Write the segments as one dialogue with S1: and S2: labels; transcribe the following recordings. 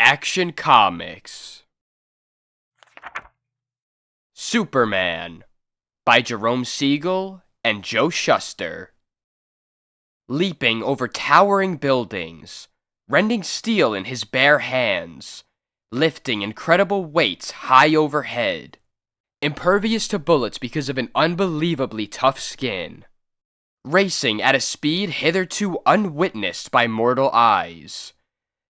S1: Action Comics. Superman by Jerome Siegel and Joe Shuster. Leaping over towering buildings, rending steel in his bare hands, lifting incredible weights high overhead, impervious to bullets because of an unbelievably tough skin, racing at a speed hitherto unwitnessed by mortal eyes.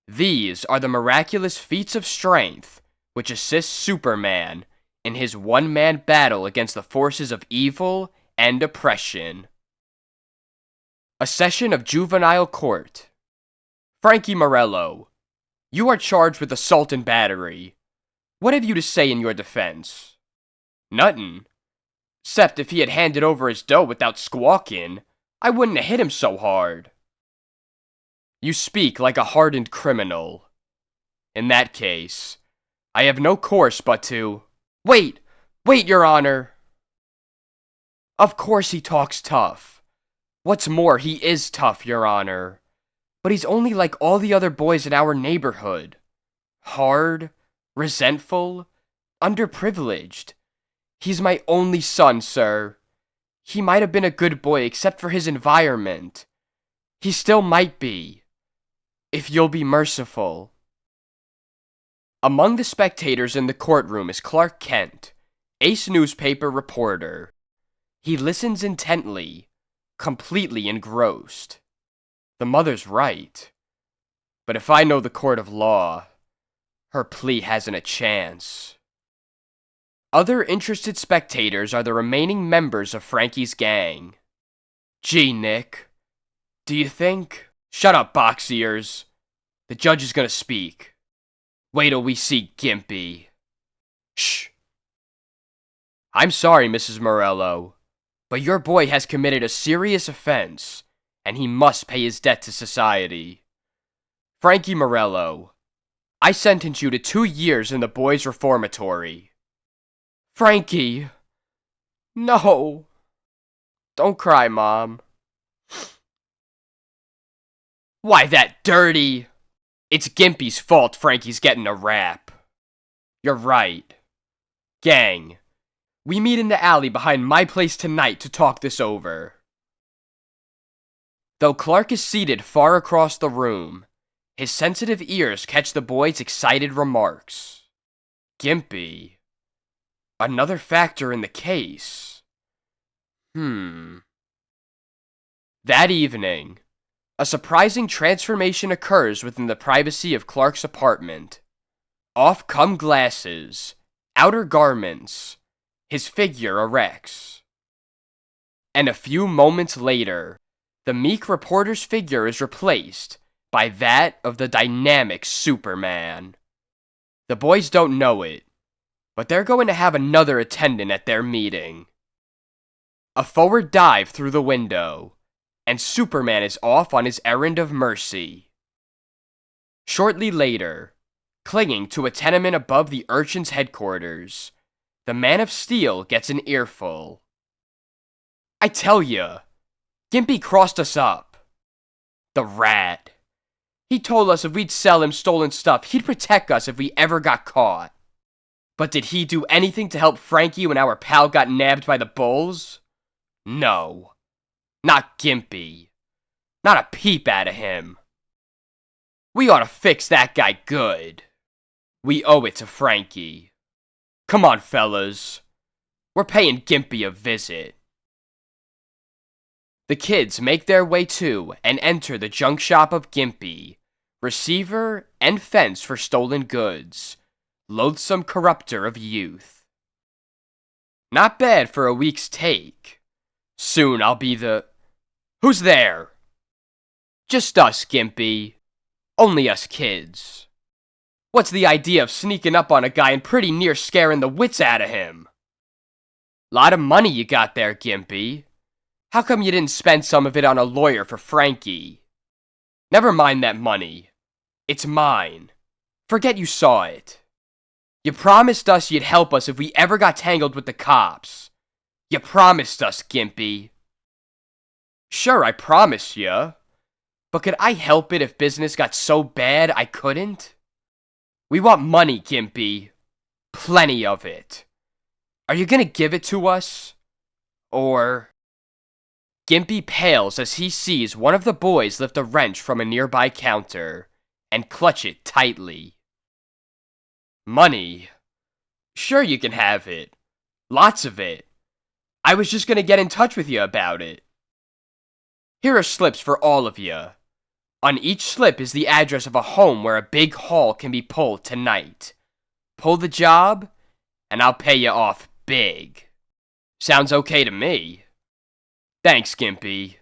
S1: These are the miraculous feats of strength which assist Superman in his one-man battle against the forces of evil and oppression. A session of juvenile court. Frankie Morello, you are charged with assault and battery. What have you to say in your defense? Nuttin'. 'Cept if he had handed over his dough without squawking, I wouldn't have hit him so hard. You speak like a hardened criminal. In that case, I have no course but to... Wait, Your Honor! Of course he talks tough. What's more, he is tough, Your Honor. But he's only like all the other boys in our neighborhood. Hard, resentful, underprivileged. He's my only son, sir. He might have been a good boy except for his environment. He still might be. If you'll be merciful. Among the spectators in the courtroom is Clark Kent, Ace newspaper reporter. He listens intently, completely engrossed. The mother's right. But if I know the court of law, her plea hasn't a chance. Other interested spectators are the remaining members of Frankie's gang. Gee, Nick, do you think... Shut up, box ears. The judge is gonna speak. Wait till we see Gimpy. Shh. I'm sorry, Mrs. Morello, but your boy has committed a serious offense, and he must pay his debt to society. Frankie Morello, I sentence you to 2 years in the boys' reformatory. Frankie! No! Don't cry, Mom. Why, that dirty... It's Gimpy's fault Frankie's getting a rap. You're right. Gang, we meet in the alley behind my place tonight to talk this over. Though Clark is seated far across the room, his sensitive ears catch the boy's excited remarks. Gimpy. Another factor in the case. That evening, a surprising transformation occurs within the privacy of Clark's apartment. Off come glasses, outer garments, his figure erects. And a few moments later, the meek reporter's figure is replaced by that of the dynamic Superman. The boys don't know it, but they're going to have another attendant at their meeting. A forward dive through the window, and Superman is off on his errand of mercy. Shortly later, clinging to a tenement above the Urchin's headquarters, the Man of Steel gets an earful. I tell ya, Gimpy crossed us up. The rat. He told us if we'd sell him stolen stuff, he'd protect us if we ever got caught. But did he do anything to help Frankie when our pal got nabbed by the bulls? No. Not Gimpy. Not a peep out of him. We ought to fix that guy good. We owe it to Frankie. Come on, fellas. We're paying Gimpy a visit. The kids make their way to and enter the junk shop of Gimpy, receiver and fence for stolen goods, loathsome corrupter of youth. Not bad for a week's take. Soon I'll be the... Who's there? Just us, Gimpy. Only us kids. What's the idea of sneaking up on a guy and pretty near scaring the wits out of him? Lot of money you got there, Gimpy. How come you didn't spend some of it on a lawyer for Frankie? Never mind that money. It's mine. Forget you saw it. You promised us you'd help us if we ever got tangled with the cops. You promised us, Gimpy. Sure, I promise ya. But could I help it if business got so bad I couldn't? We want money, Gimpy. Plenty of it. Are you gonna give it to us? Or... Gimpy pales as he sees one of the boys lift a wrench from a nearby counter and clutch it tightly. Money? Sure, you can have it. Lots of it. I was just gonna get in touch with you about it. Here are slips for all of you. On each slip is the address of a home where a big haul can be pulled tonight. Pull the job, and I'll pay you off big. Sounds okay to me. Thanks, Gimpy.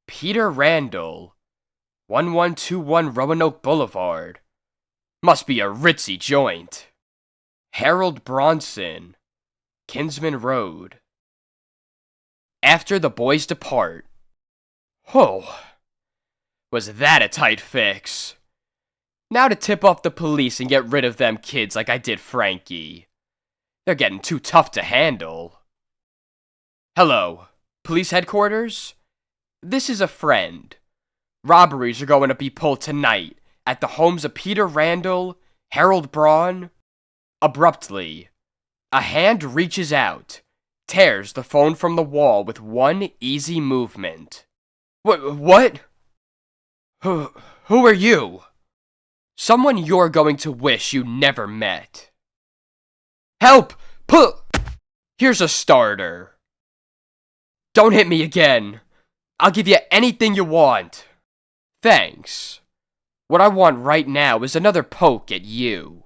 S1: Peter Randall, 1121 Roanoke Boulevard. Must be a ritzy joint. Harold Bronson, Kinsman Road. After the boys depart. Oh, was that a tight fix? Now to tip off the police and get rid of them kids like I did Frankie. They're getting too tough to handle. Hello, police headquarters? This is a friend. Robberies are going to be pulled tonight at the homes of Peter Randall, Harold Braun. Abruptly, a hand reaches out, tears the phone from the wall with one easy movement. What? Who are you? Someone you're going to wish you never met. Help! Here's a starter. Don't hit me again. I'll give you anything you want. Thanks. What I want right now is another poke at you.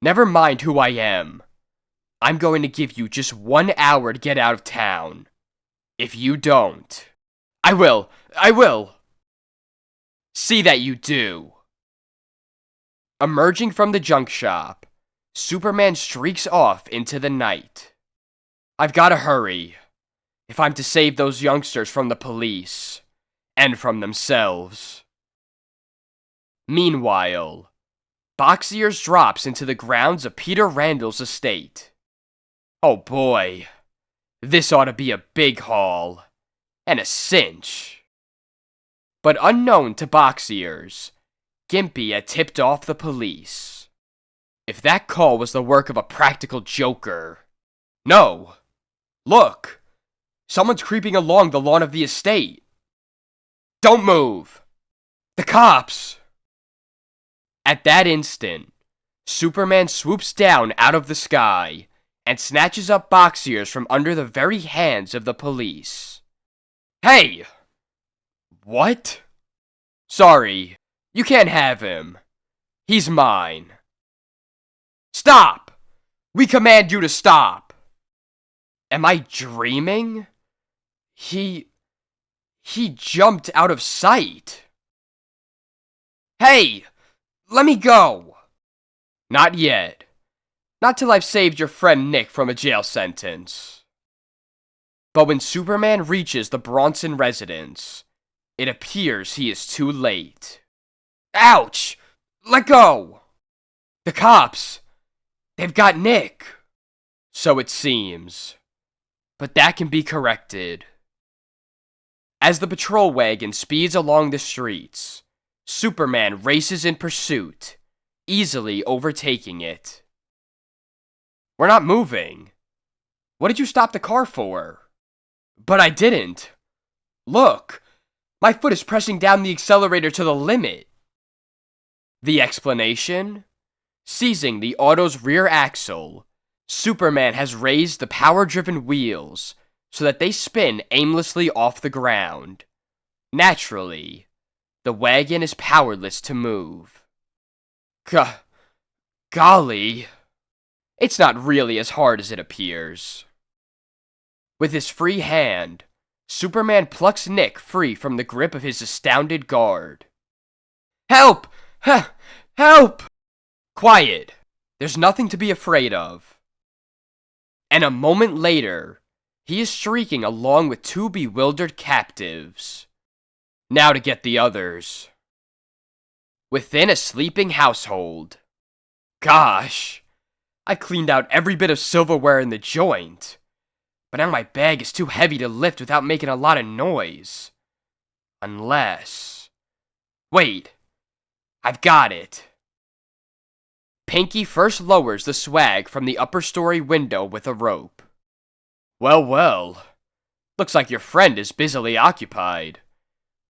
S1: Never mind who I am. I'm going to give you just 1 hour to get out of town. If you don't, I will. See that you do. Emerging from the junk shop, Superman streaks off into the night. I've got to hurry, if I'm to save those youngsters from the police, and from themselves. Meanwhile, Box Ears drops into the grounds of Peter Randall's estate. Oh boy, this ought to be a big haul, and a cinch. But unknown to Box Ears, Gimpy had tipped off the police. If that call was the work of a practical joker... No! Look! Someone's creeping along the lawn of the estate. Don't move! The cops! At that instant, Superman swoops down out of the sky and snatches up Box Ears from under the very hands of the police. Hey! What? Sorry, you can't have him. He's mine. Stop! We command you to stop! Am I dreaming? He jumped out of sight. Hey! Let me go! Not yet. Not till I've saved your friend Nick from a jail sentence. But when Superman reaches the Bronson residence, it appears he is too late. Ouch! Let go! The cops! They've got Nick! So it seems. But that can be corrected. As the patrol wagon speeds along the streets, Superman races in pursuit, easily overtaking it. We're not moving. What did you stop the car for? But I didn't. Look, my foot is pressing down the accelerator to the limit. The explanation? Seizing the auto's rear axle, Superman has raised the power-driven wheels so that they spin aimlessly off the ground. Naturally, the wagon is powerless to move. Golly, it's not really as hard as it appears. With his free hand, Superman plucks Nick free from the grip of his astounded guard. Help! Help! Quiet. There's nothing to be afraid of. And a moment later, he is streaking along with two bewildered captives. Now to get the others. Within a sleeping household. Gosh, I cleaned out every bit of silverware in the joint. But now my bag is too heavy to lift without making a lot of noise. Unless... Wait, I've got it. Pinky first lowers the swag from the upper story window with a rope. Well, well. Looks like your friend is busily occupied.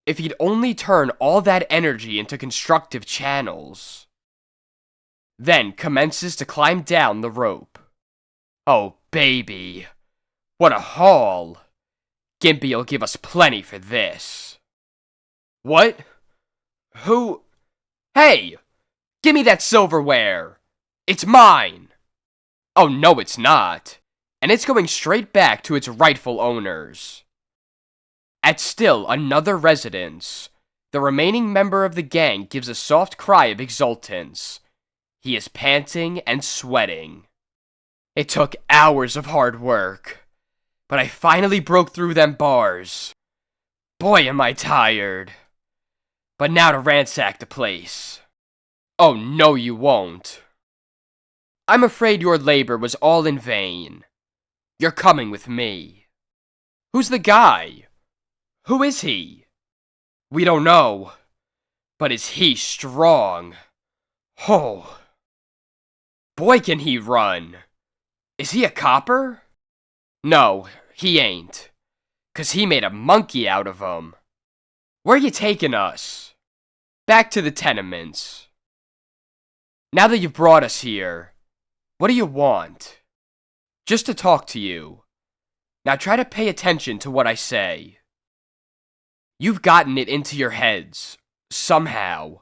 S1: If he'd only turn all that energy into constructive channels. Then commences to climb down the rope. Oh, baby. What a haul. Gimpy'll give us plenty for this. What? Who? Hey! Give me that silverware! It's mine! Oh, no, it's not. And it's going straight back to its rightful owners. At still another residence, the remaining member of the gang gives a soft cry of exultance. He is panting and sweating. It took hours of hard work, but I finally broke through them bars. Boy, am I tired. But now to ransack the place. Oh, no, you won't. I'm afraid your labor was all in vain. You're coming with me. Who's the guy? Who is he? We don't know. But is he strong? Oh. Boy, can he run. Is he a copper? No, he ain't. 'Cause he made a monkey out of him. Where you taking us? Back to the tenements. Now that you've brought us here, what do you want? Just to talk to you. Now try to pay attention to what I say. You've gotten it into your heads, somehow,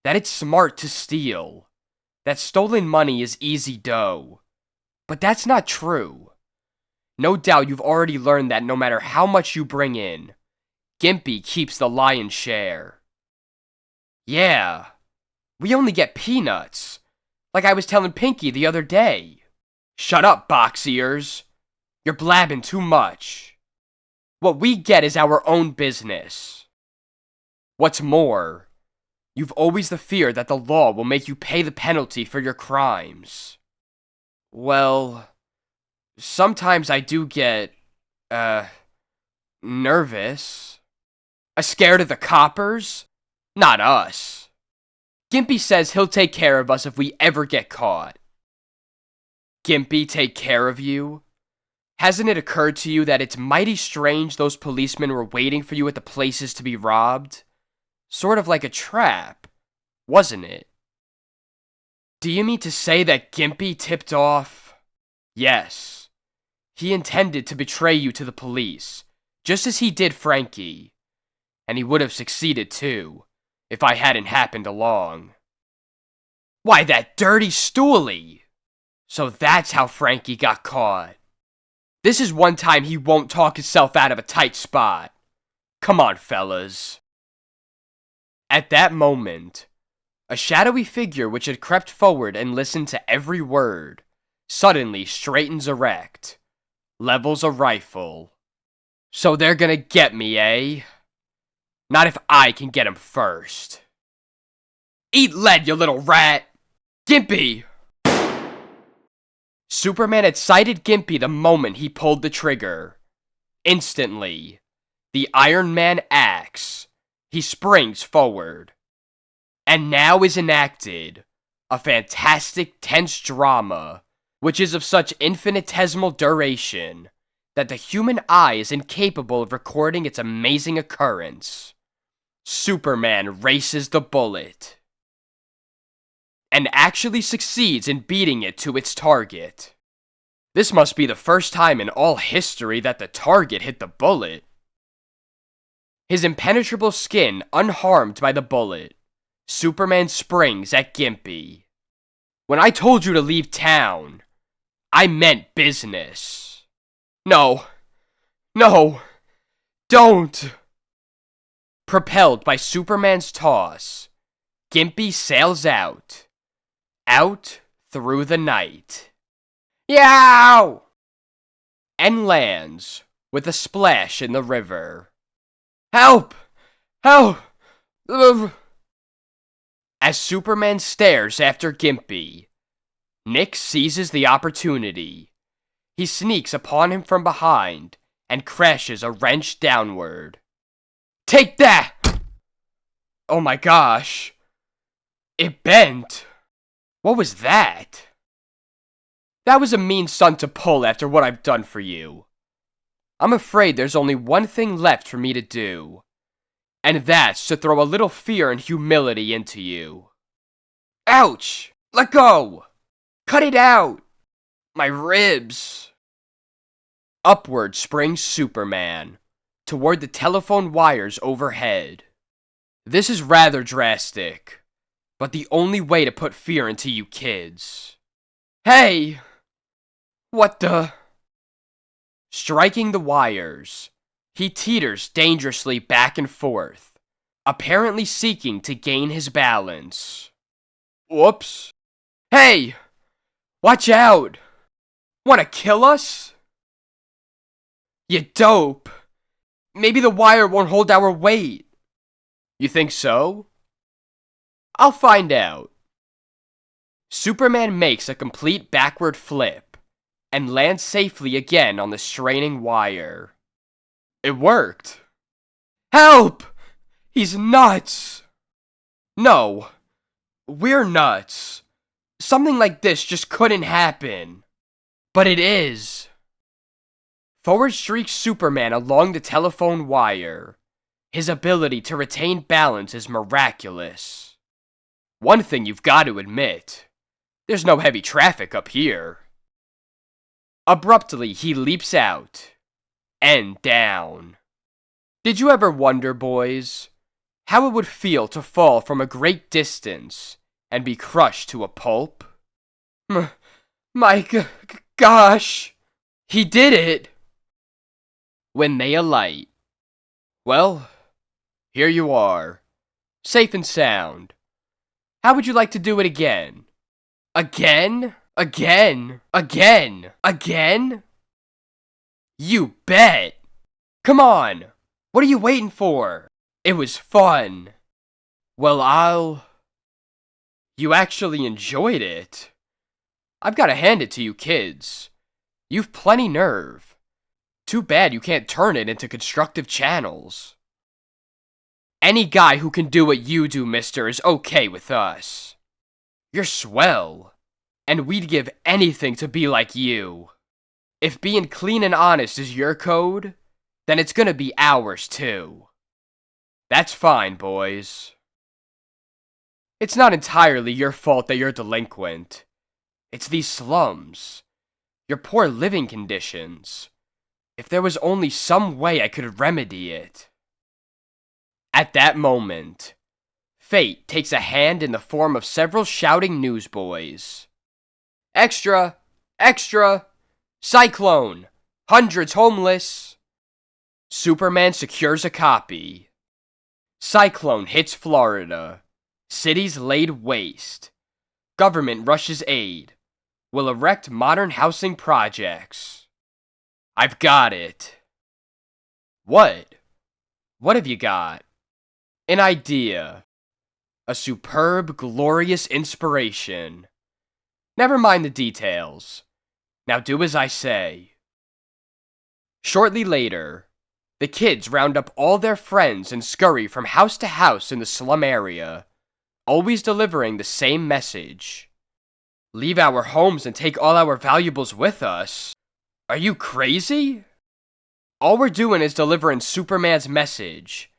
S1: that it's smart to steal, that stolen money is easy dough. But that's not true. No doubt you've already learned that no matter how much you bring in, Gimpy keeps the lion's share. Yeah, we only get peanuts, like I was telling Pinky the other day. Shut up, box ears. You're blabbing too much. What we get is our own business. What's more, you've always the fear that the law will make you pay the penalty for your crimes. Well, sometimes I do get, nervous. Scared of the coppers? Not us. Gimpy says he'll take care of us if we ever get caught. Gimpy take care of you? Hasn't it occurred to you that it's mighty strange those policemen were waiting for you at the places to be robbed? Sort of like a trap, wasn't it? Do you mean to say that Gimpy tipped off? Yes. He intended to betray you to the police, just as he did Frankie. And he would have succeeded too, if I hadn't happened along. Why, that dirty stoolie! So that's how Frankie got caught. This is one time he won't talk himself out of a tight spot. Come on, fellas. At that moment, a shadowy figure which had crept forward and listened to every word, suddenly straightens erect, levels a rifle. So they're gonna get me, eh? Not if I can get him first. Eat lead, you little rat! Gimpy! Superman had sighted Gimpy the moment he pulled the trigger. Instantly, the Iron Man acts. He springs forward. And now is enacted a fantastic, tense drama, which is of such infinitesimal duration that the human eye is incapable of recording its amazing occurrence. Superman races the bullet and actually succeeds in beating it to its target. This must be the first time in all history that the target hit the bullet. His impenetrable skin unharmed by the bullet, Superman springs at Gimpy. When I told you to leave town, I meant business. No, don't! Propelled by Superman's toss, Gimpy sails out through the night. Yow! And lands with a splash in the river. Help! Help! As Superman stares after Gimpy, Nick seizes the opportunity. He sneaks upon him from behind and crashes a wrench downward. Take that! Oh my gosh. It bent. What was that? That was a mean stunt to pull after what I've done for you. I'm afraid there's only one thing left for me to do, and that's to throw a little fear and humility into you. Ouch! Let go! Cut it out! My ribs! Upward springs Superman, toward the telephone wires overhead. This is rather drastic, but the only way to put fear into you kids. Hey! What the? Striking the wires, he teeters dangerously back and forth, apparently seeking to gain his balance. Whoops. Hey! Watch out! Wanna kill us? You dope! Maybe the wire won't hold our weight. You think so? I'll find out. Superman makes a complete backward flip and lands safely again on the straining wire. It worked. Help! He's nuts! No, we're nuts. Something like this just couldn't happen. But it is. Forward streaks Superman along the telephone wire. His ability to retain balance is miraculous. One thing you've got to admit, there's no heavy traffic up here. Abruptly, he leaps out and down. Did you ever wonder, boys, how it would feel to fall from a great distance and be crushed to a pulp? My gosh! He did it! When they alight. Well, here you are, safe and sound. How would you like to do it again? Again? Again? Again? Again? You bet! Come on! What are you waiting for? It was fun. Well, You actually enjoyed it. I've got to hand it to you kids. You've plenty nerve. Too bad you can't turn it into constructive channels. Any guy who can do what you do, mister, is okay with us. You're swell, and we'd give anything to be like you. If being clean and honest is your code, then it's gonna be ours too. That's fine, boys. It's not entirely your fault that you're delinquent. It's these slums. Your poor living conditions. If there was only some way I could remedy it. At that moment, fate takes a hand in the form of several shouting newsboys. Extra! Extra! Cyclone! Hundreds homeless! Superman secures a copy. Cyclone hits Florida. Cities laid waste. Government rushes aid. Will erect modern housing projects. I've got it. What? What have you got? An idea. A superb, glorious inspiration. Never mind the details. Now do as I say. Shortly later, the kids round up all their friends and scurry from house to house in the slum area, always delivering the same message. Leave our homes and take all our valuables with us? Are you crazy? All we're doing is delivering Superman's message,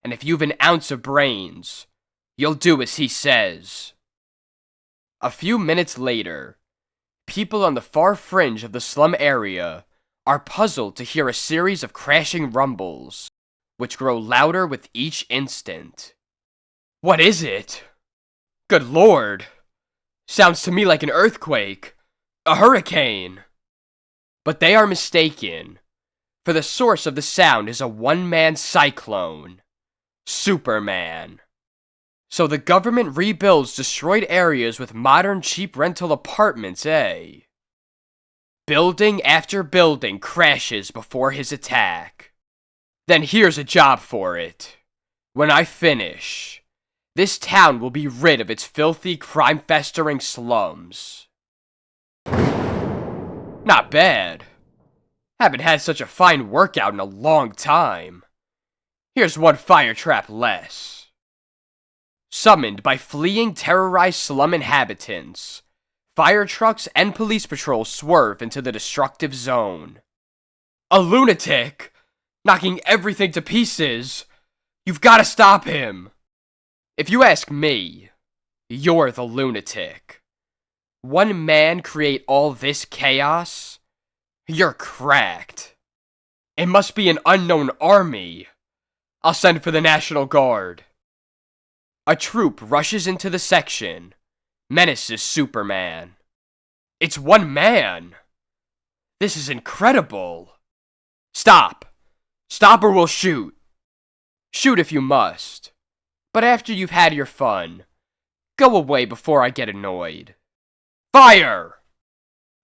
S1: and if you've an ounce of brains, you'll do as he says. A few minutes later, people on the far fringe of the slum area are puzzled to hear a series of crashing rumbles, which grow louder with each instant. What is it? Good Lord! Sounds to me like an earthquake, a hurricane. But they are mistaken, for the source of the sound is a one-man cyclone, Superman. So the government rebuilds destroyed areas with modern cheap rental apartments, eh? Building after building crashes before his attack. Then here's a job for it. When I finish, this town will be rid of its filthy, crime-festering slums. Not bad. Haven't had such a fine workout in a long time. Here's one fire trap less. Summoned by fleeing terrorized slum inhabitants, fire trucks and police patrols swerve into the destructive zone. A lunatic! Knocking everything to pieces! You've got to stop him! If you ask me, you're the lunatic. One man create all this chaos? You're cracked. It must be an unknown army. I'll send for the National Guard. A troop rushes into the section, menaces Superman. It's one man! This is incredible! Stop! Stop or we'll shoot! Shoot if you must. But after you've had your fun, go away before I get annoyed. Fire!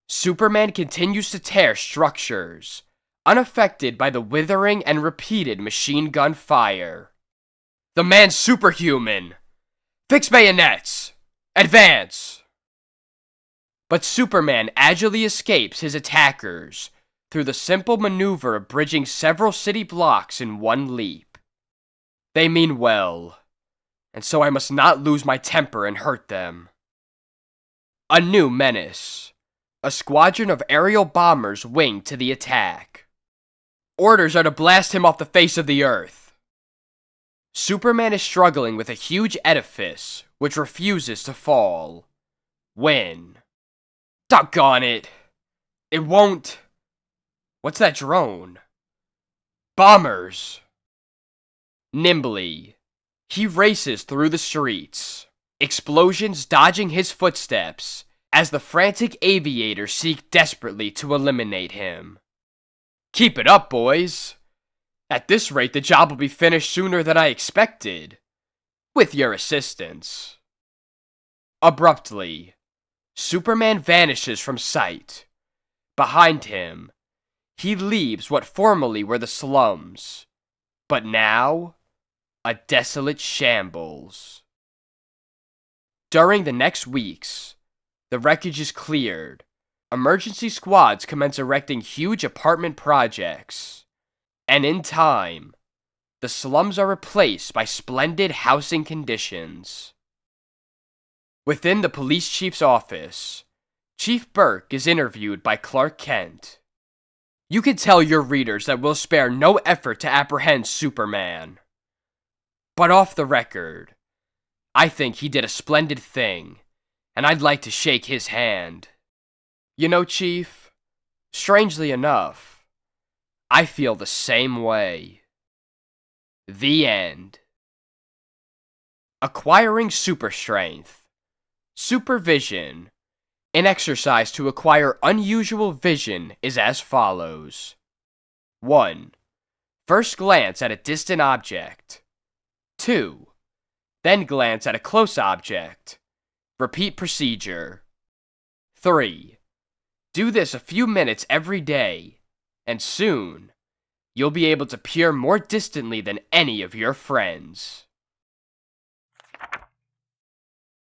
S1: Superman continues to tear structures, unaffected by the withering and repeated machine gun fire. The man's superhuman! Fix bayonets! Advance! But Superman agilely escapes his attackers through the simple maneuver of bridging several city blocks in one leap. They mean well, and so I must not lose my temper and hurt them. A new menace. A squadron of aerial bombers winged to the attack. Orders are to blast him off the face of the earth. Superman is struggling with a huge edifice which refuses to fall. When? Doggone it! It won't... What's that drone? Bombers! Nimbly, he races through the streets, explosions dodging his footsteps as the frantic aviators seek desperately to eliminate him. Keep it up, boys! At this rate, the job will be finished sooner than I expected. With your assistance. Abruptly, Superman vanishes from sight. Behind him, he leaves what formerly were the slums, but now, a desolate shambles. During the next weeks, the wreckage is cleared. Emergency squads commence erecting huge apartment projects. And in time, the slums are replaced by splendid housing conditions. Within the police chief's office, Chief Burke is interviewed by Clark Kent. You can tell your readers that we'll spare no effort to apprehend Superman. But off the record, I think he did a splendid thing, and I'd like to shake his hand. You know, Chief, strangely enough, I feel the same way. The end. Acquiring super strength. Supervision. An exercise to acquire unusual vision is as follows. 1. First glance at a distant object. 2. Then glance at a close object. Repeat procedure. 3. Do this a few minutes every day, and soon, you'll be able to peer more distantly than any of your friends.